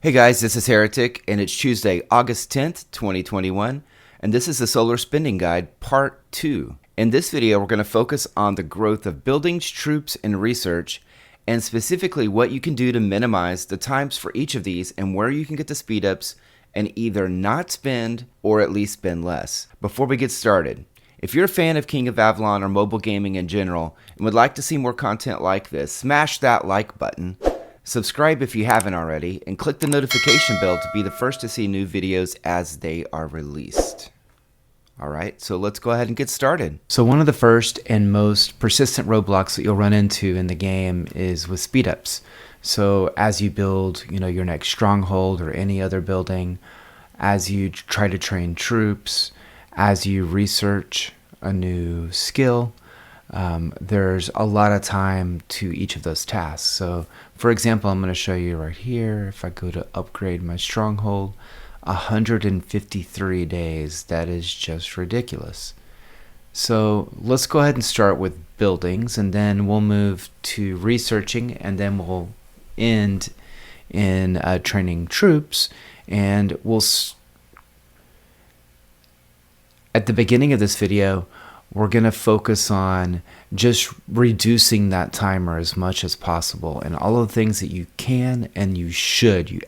Hey guys, this is Heretic, and it's Tuesday, August 10th, 2021, and this is the Solar Spending Guide, Part 2. In this video, we're going to focus on the growth of buildings, troops, and research, and specifically what you can do to minimize the times for each of these and where you can get the speed ups and either not spend or at least spend less. Before we get started, if you're a fan of King of Avalon or mobile gaming in general and would like to see more content like this, smash that like button. Subscribe if you haven't already, and click the notification bell to be the first to see new videos as they are released. Alright, so let's go ahead and get started. So one of the first and most persistent roadblocks that you'll run into in the game is with speed ups. So as you build, your next stronghold or any other building, as you try to train troops, as you research a new skill, there's a lot of time to each of those tasks. So for example, I'm going to show you right here, if I go to upgrade my stronghold, 153 days. That is just ridiculous. So let's go ahead and start with buildings, and then we'll move to researching, and then we'll end in training troops. And at the beginning of this video, we're going to focus on just reducing that timer as much as possible, and all of the things that you can and you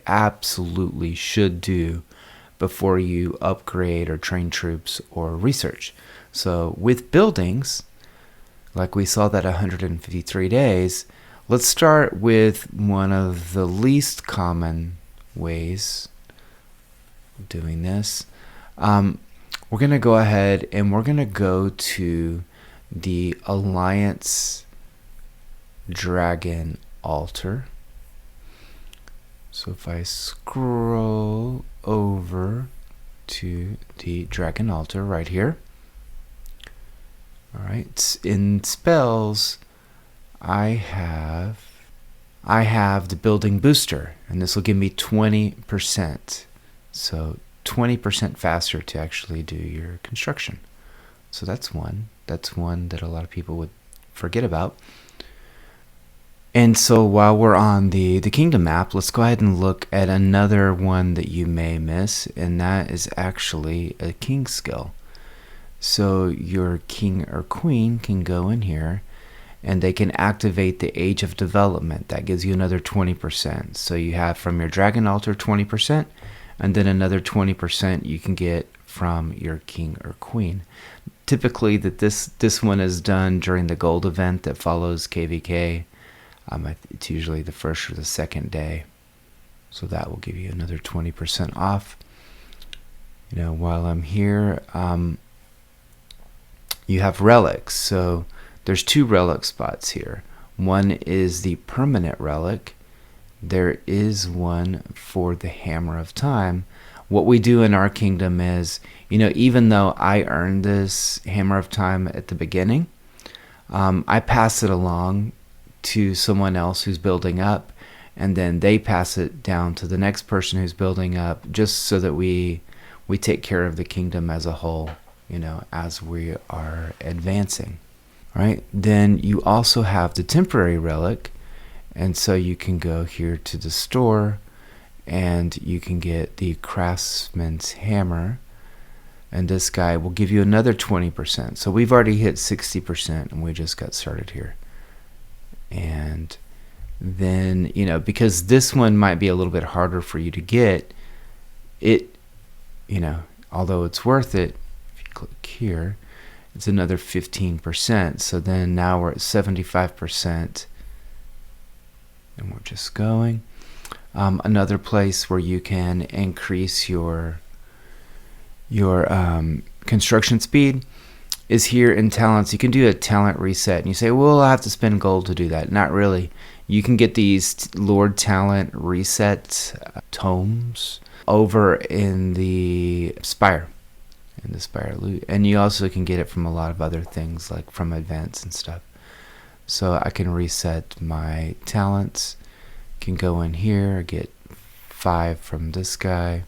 absolutely should do before you upgrade or train troops or research. So with buildings, like we saw that 153 days, let's start with one of the least common ways of doing this. We're going to go ahead and we're going to go to the Alliance Dragon Altar. So if I scroll over to the Dragon Altar right here. Alright, in spells, I have the building booster, and this will give me 20%. So 20% faster to actually do your construction. So that's one that a lot of people would forget about. And so while we're on the kingdom map, let's go ahead and look at another one that you may miss, and that is actually a king skill. So your king or queen can go in here and they can activate the Age of Development. That gives you another 20%. So you have from your Dragon Altar 20%, and then another 20% you can get from your king or queen. Typically, this one is done during the gold event that follows KVK. It's usually the first or the second day, so that will give you another 20% off. While I'm here, you have relics. So there's two relic spots here. One is the permanent relic. There is one for the Hammer of Time. What we do in our kingdom is, even though I earned this Hammer of Time at the beginning, I pass it along to someone else who's building up, and then they pass it down to the next person who's building up, just so that we take care of the kingdom as a whole, as we are advancing. Right? Then you also have the temporary relic. And so you can go here to the store and you can get the Craftsman's Hammer. And this guy will give you another 20%. So we've already hit 60% and we just got started here. And then, because this one might be a little bit harder for you to get, although it's worth it, if you click here, it's another 15%. So then now we're at 75%. And we're just going. Another place where you can increase your construction speed is here in talents. You can do a talent reset, and you say, well, I have to spend gold to do that. Not really. You can get these Lord Talent reset tomes over in the Spire, loot, and you also can get it from a lot of other things, like from events and stuff. So I can reset my talents, can go in here, get 5 from this guy,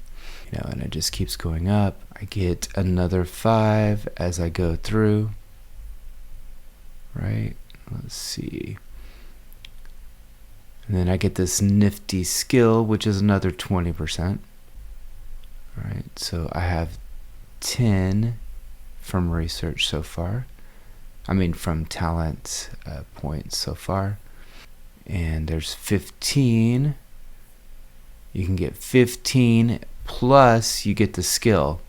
and it just keeps going up. I get another 5 as I go through, right? Let's see. And then I get this nifty skill, which is another 20%. All right, so I have 10 from research so far. I mean, from talent points so far. And there's 15. You can get 15 plus you get the skill.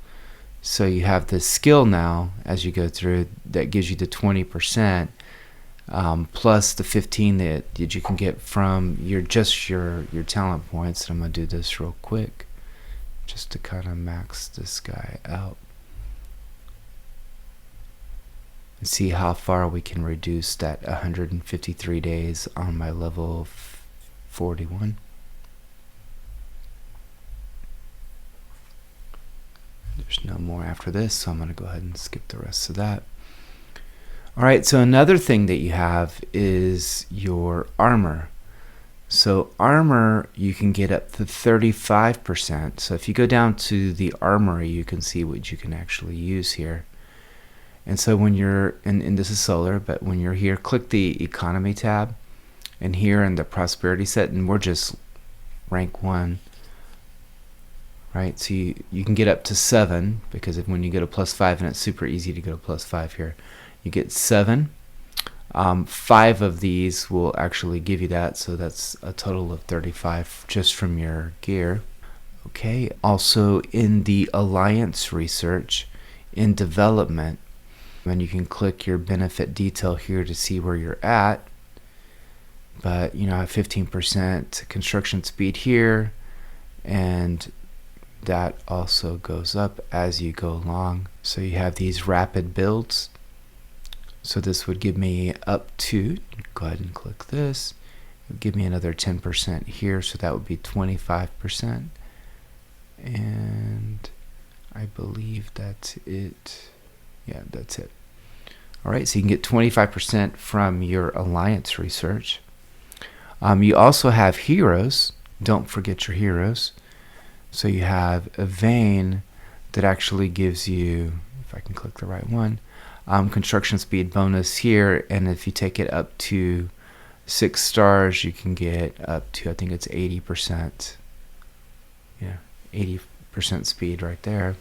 So you have the skill now as you go through that gives you the 20%, plus the 15 that you can get from your talent points. And I'm going to do this real quick just to kind of max this guy out and see how far we can reduce that 153 days on my level 41. There's no more after this, so I'm going to go ahead and skip the rest of that. All right, so another thing that you have is your armor. So armor, you can get up to 35%. So if you go down to the armory, you can see what you can actually use here. And so when you're, and this is solar, but when you're here, click the economy tab, and here in the prosperity set, and we're just rank 1. Right, so you can get up to 7, because when you go to +5, and it's super easy to go to +5 here, you get 7. 5 of these will actually give you that, so that's a total of 35 just from your gear. Okay, also in the alliance research, in development, and you can click your benefit detail here to see where you're at. But I have 15% construction speed here, and that also goes up as you go along. So you have these rapid builds. So this would give me up to, go ahead and click this, it would give me another 10% here, so that would be 25%. And I believe that's it. Yeah, that's it. All right, so you can get 25% from your alliance research. You also have heroes. Don't forget your heroes. So you have a vein that actually gives you, if I can click the right one, construction speed bonus here, and if you take it up to 6 stars, you can get up to, I think it's 80%. Yeah, 80% speed right there.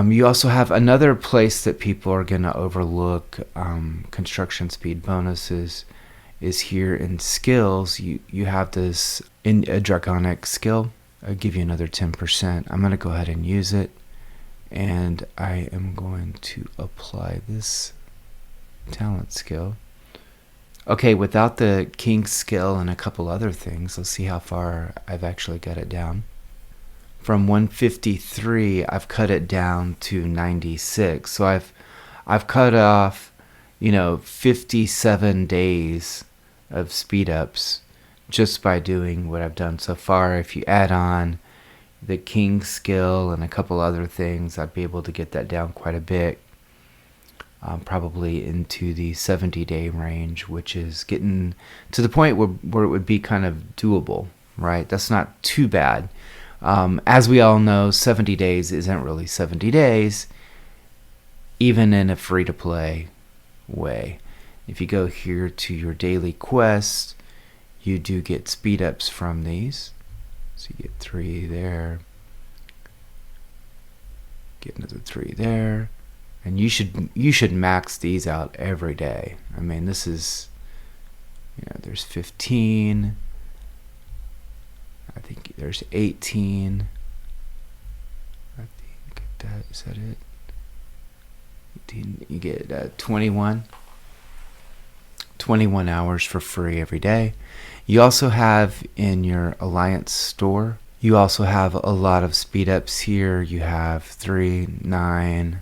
You also have another place that people are going to overlook construction speed bonuses is here in skills. You have this in a draconic skill. I'll give you another 10%. I'm going to go ahead and use it, and I am going to apply this talent skill. Okay, without the king skill and a couple other things, let's see how far I've actually got it down. From 153, I've cut it down to 96. So I've cut off, 57 days of speed ups just by doing what I've done so far. If you add on the king skill and a couple other things, I'd be able to get that down quite a bit, probably into the 70-day range, which is getting to the point where it would be kind of doable, right? That's not too bad. As we all know, 70 days isn't really 70 days, even in a free-to-play way. If you go here to your daily quest, you do get speed ups from these. So you get 3 there, get another 3 there, and you should max these out every day. I mean, this is, there's 15. I think there's 18. I think is that it? 18. You get 21 hours for free every day. You also have in your alliance store, you also have a lot of speed ups here. You have 3, 9,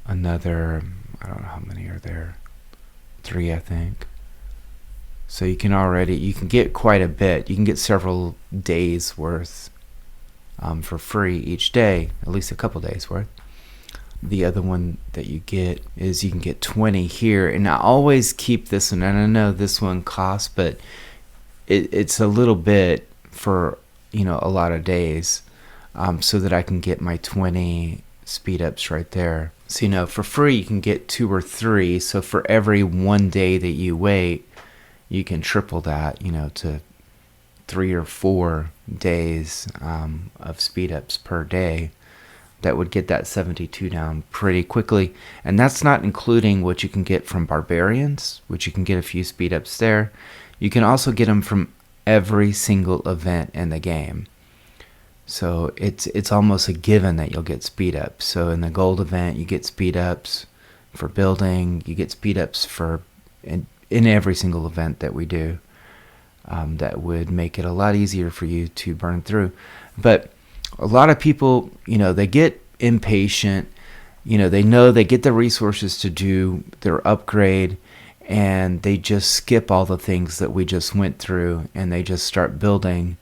another, I don't know how many are there, 3 I think. So you can get quite a bit. You can get several days worth for free each day, at least a couple days worth. The other one that you get is you can get 20 here, and I always keep this one, and I know this one costs, but it's a little bit for a lot of days, so that I can get my 20 speed ups right there. So for free you can get 2 or 3. So for every 1 day that you wait, you can triple that, to 3 or 4 days of Speedups per day. That would get that 72 down pretty quickly. And that's not including what you can get from barbarians, which you can get a few Speedups there. You can also get them from every single event in the game. So it's almost a given that you'll get Speedups. So in the gold event, you get Speedups for building. You get Speedups for in every single event that we do. That would make it a lot easier for you to burn through. But a lot of people, they get impatient. They know they get the resources to do their upgrade, and they just skip all the things that we just went through, and they just start building,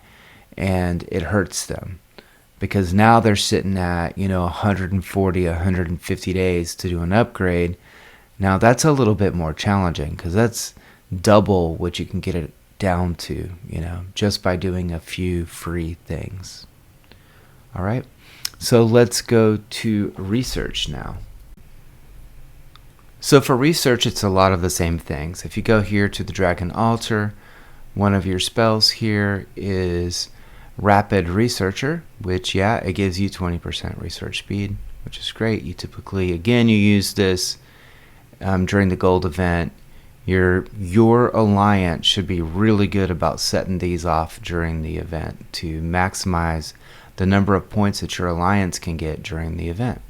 and it hurts them. Because now they're sitting at, 140, 150 days to do an upgrade. Now that's a little bit more challenging, because that's double what you can get it down to, just by doing a few free things. All right, so let's go to research now. So for research, it's a lot of the same things. If you go here to the Dragon Altar, one of your spells here is Rapid Researcher, which, it gives you 20% research speed, which is great. You typically, again, you use this during the gold event. Your alliance should be really good about setting these off during the event to maximize the number of points that your alliance can get during the event.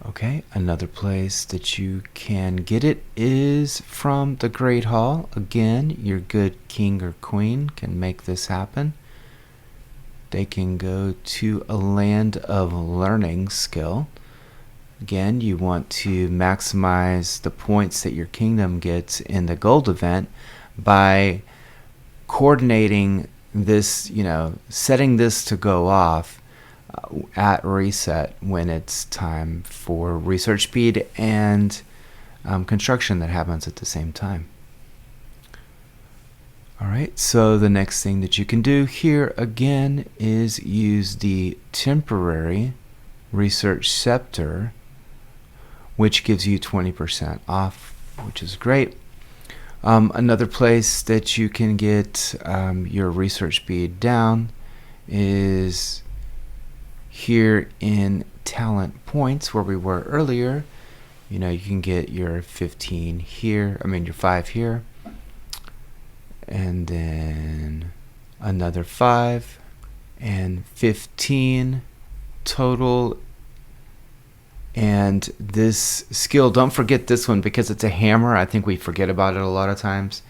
Okay, another place that you can get it is from the Great Hall. Again, your good king or queen can make this happen. They can go to a Land of Learning skill. Again, you want to maximize the points that your kingdom gets in the gold event by coordinating this, setting this to go off at reset when it's time for research speed and construction that happens at the same time. All right, so the next thing that you can do here again is use the temporary research scepter, which gives you 20% off, which is great. Another place that you can get your research speed down is here in talent points, where we were earlier. You can get your 15 here, your 5 here, and then another 5 and 15 total. And this skill, don't forget this one, because it's a hammer. I think we forget about it a lot of times,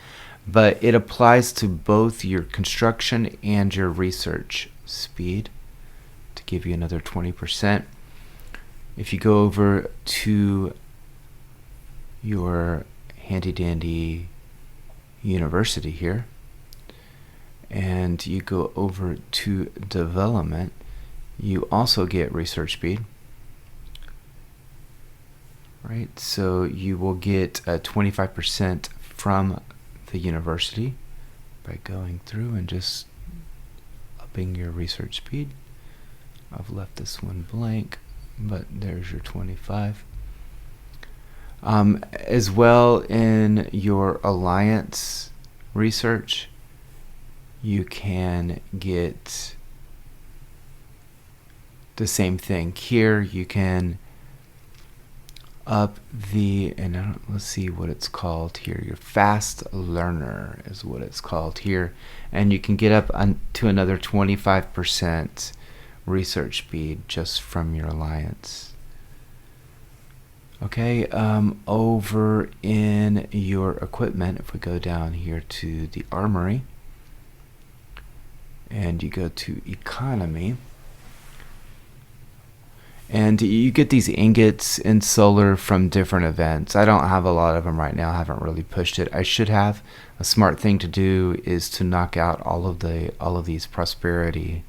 but it applies to both your construction and your research speed to give you another 20%. If you go over to your handy dandy university here, and you go over to development, you also get research speed. Right, so you will get 25% from the university by going through and just upping your research speed. I've left this one blank, but there's your 25. As well, in your alliance research, you can get the same thing here. You can up let's see what it's called here. Your fast learner is what it's called here, and you can get up to another 25% research speed just from your alliance. Okay, over in your equipment, if we go down here to the armory and you go to economy, and you get these ingots in solar from different events. I don't have a lot of them right now. I haven't really pushed it. I should have. A smart thing to do is to knock out all of these prosperity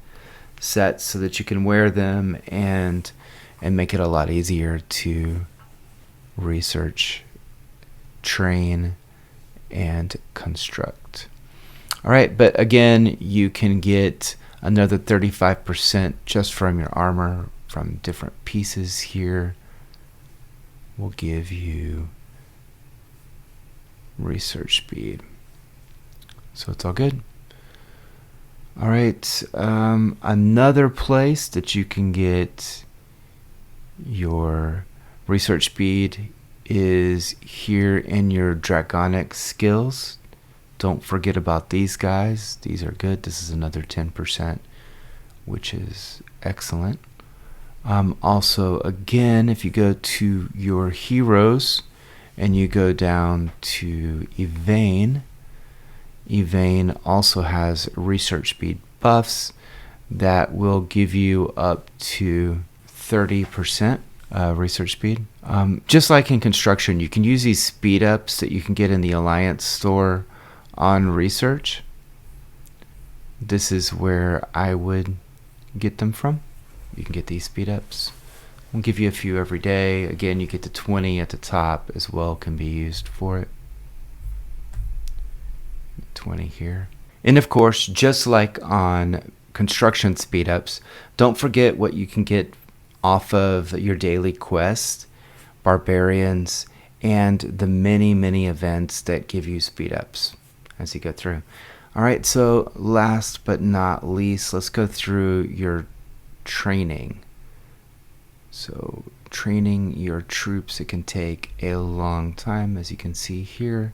sets so that you can wear them and make it a lot easier to research, train, and construct. All right, but again, you can get another 35% just from your armor from different pieces here. Will give you research speed. So it's all good. All right, another place that you can get your research speed is here in your dragonic skills. Don't forget about these guys. These are good. This is another 10%, which is excellent. Also, again, if you go to your heroes and you go down to Evane, Evane also has research speed buffs that will give you up to 30% research speed. Just like in construction, you can use these speed ups that you can get in the Alliance store on research. This is where I would get them from. You can get these speed ups. We'll give you a few every day. Again, you get the 20 at the top as well, can be used for it. 20 here. And of course, just like on construction speed ups, don't forget what you can get off of your daily quest, barbarians, and the many events that give you speed ups as you go through. All right, so last but not least, let's go through your training. So training your troops, it can take a long time, as you can see here.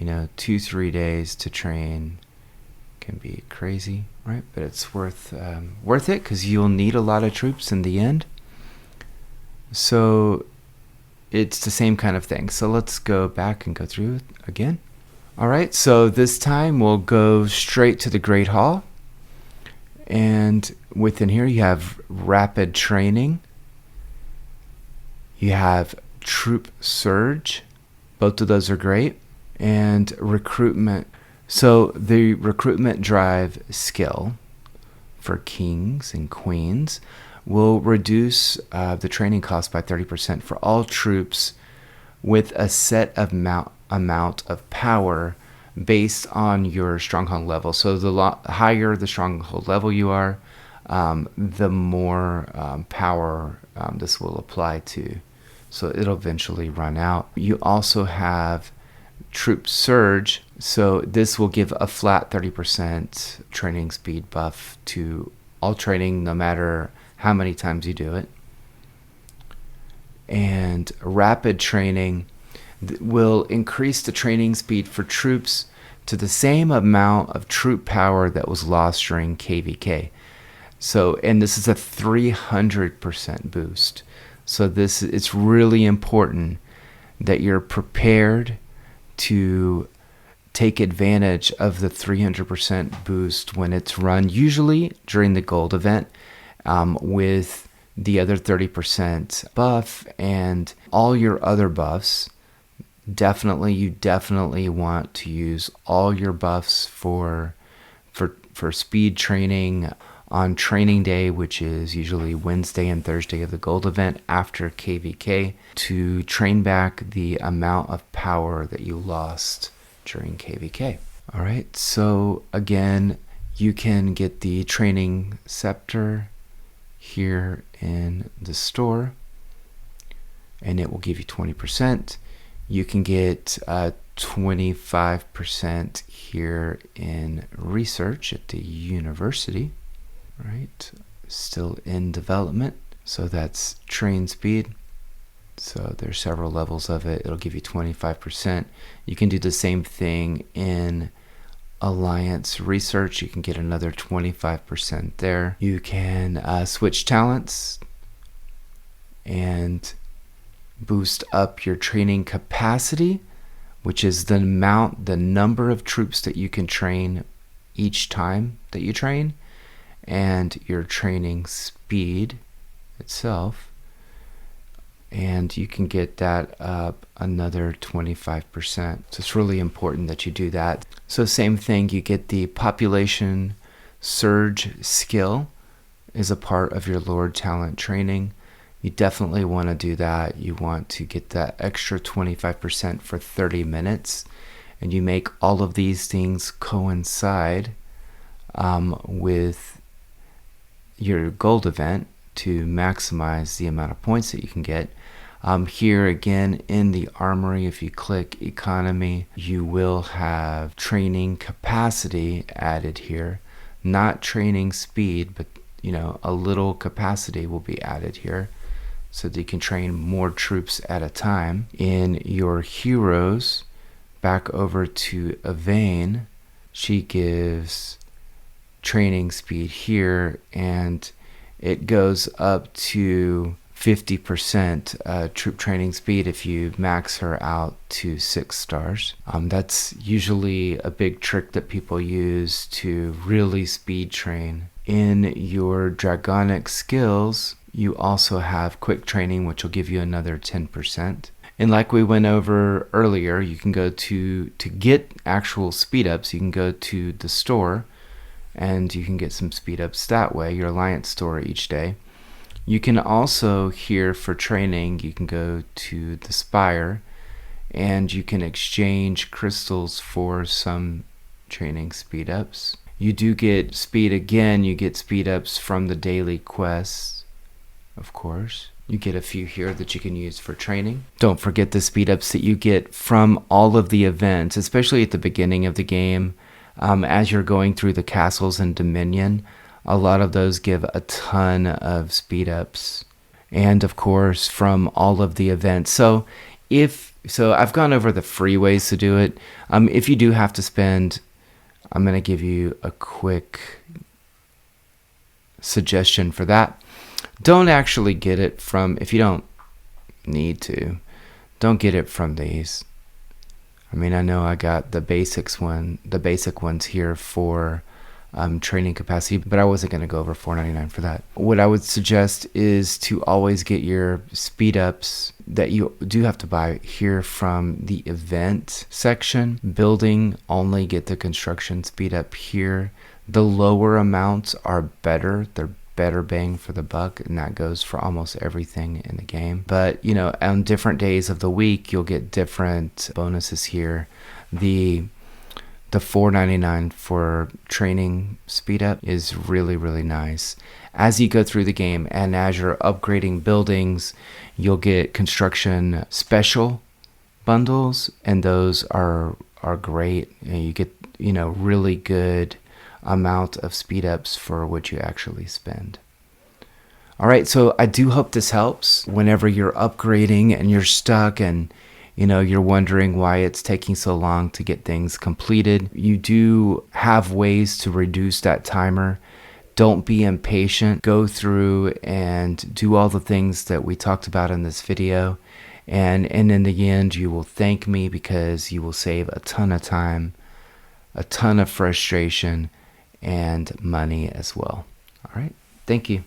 2-3 days to train can be crazy, right? But it's worth it, because you'll need a lot of troops in the end. So it's the same kind of thing. So let's go back and go through it again. All right, so this time we'll go straight to the Great Hall. And within here you have rapid training. You have troop surge. Both of those are great. And recruitment. So the recruitment drive skill for kings and queens will reduce the training cost by 30% for all troops with a set of amount of power based on your stronghold level. So the higher the stronghold level you are, the more power this will apply to. So it'll eventually run out. You also have troop surge. So this will give a flat 30% training speed buff to all training, no matter how many times you do it. And rapid training will increase the training speed for troops to the same amount of troop power that was lost during KVK. So, and this is a 300% boost. So it's really important that you're prepared to take advantage of the 300% boost when it's run, usually during the gold event, with the other 30% buff and all your other buffs. You definitely want to use all your buffs for speed training on training day, which is usually Wednesday and Thursday of the gold event after KVK, to train back the amount of power that you lost during KVK. All right, so again, you can get the training scepter here in the store, and it will give you 20%. You can get 25% here in research at the university, right? Still in development. So that's train speed. So there's several levels of it. It'll give you 25%. You can do the same thing in Alliance research. You can get another 25% there. You can switch talents and boost up your training capacity, which is the number of troops that you can train each time that you train, and your training speed itself. And you can get that up another 25%. So it's really important that you do that. So same thing, you get the population surge skill is a part of your Lord talent training. You definitely want to do that. You want to get that extra 25% for 30 minutes. And you make all of these things coincide with your gold event to maximize the amount of points that you can get. Here again in the armory, if you click economy, you will have training capacity added here. Not training speed, but a little capacity will be added here so that you can train more troops at a time. In your heroes, back over to Avalon, she gives training speed here, and it goes up to 50% troop training speed if you max her out to 6 stars. That's usually a big trick that people use to really speed train. In your dragonic skills, you also have quick training, which will give you another 10%. And like we went over earlier, you can go to get actual speed ups, you can go to the store and you can get some speed ups that way, your alliance store each day. You can also, here for training, you can go to the Spire and you can exchange crystals for some training speed ups. You do get speed again, you get speed ups from the daily quests, of course. You get a few here that you can use for training. Don't forget the speed ups that you get from all of the events, especially at the beginning of the game. As you're going through the castles in Dominion, a lot of those give a ton of speed ups. And of course, from all of the events. So I've gone over the free ways to do it. If you do have to spend, I'm going to give you a quick suggestion for that. Don't actually get it from, if you don't need to, don't get it from these. I mean, I know I got the basic ones here for training capacity, but I wasn't going to go over $4.99 for that. What I would suggest is to always get your speed ups that you do have to buy here from the event section. Building, only get the construction speed up here. The lower amounts are better. They're better bang for the buck, and that goes for almost everything in the game. But on different days of the week, you'll get different bonuses here. The $4.99 for training speed up is really, really nice. As you go through the game and as you're upgrading buildings, you'll get construction special bundles, and those are great. You get really good amount of speed ups for what you actually spend. All right, so I do hope this helps whenever you're upgrading and you're stuck and you're wondering why it's taking so long to get things completed. You do have ways to reduce that timer. Don't be impatient. Go through and do all the things that we talked about in this video. And in the end, you will thank me because you will save a ton of time, a ton of frustration, and money as well. All right. Thank you.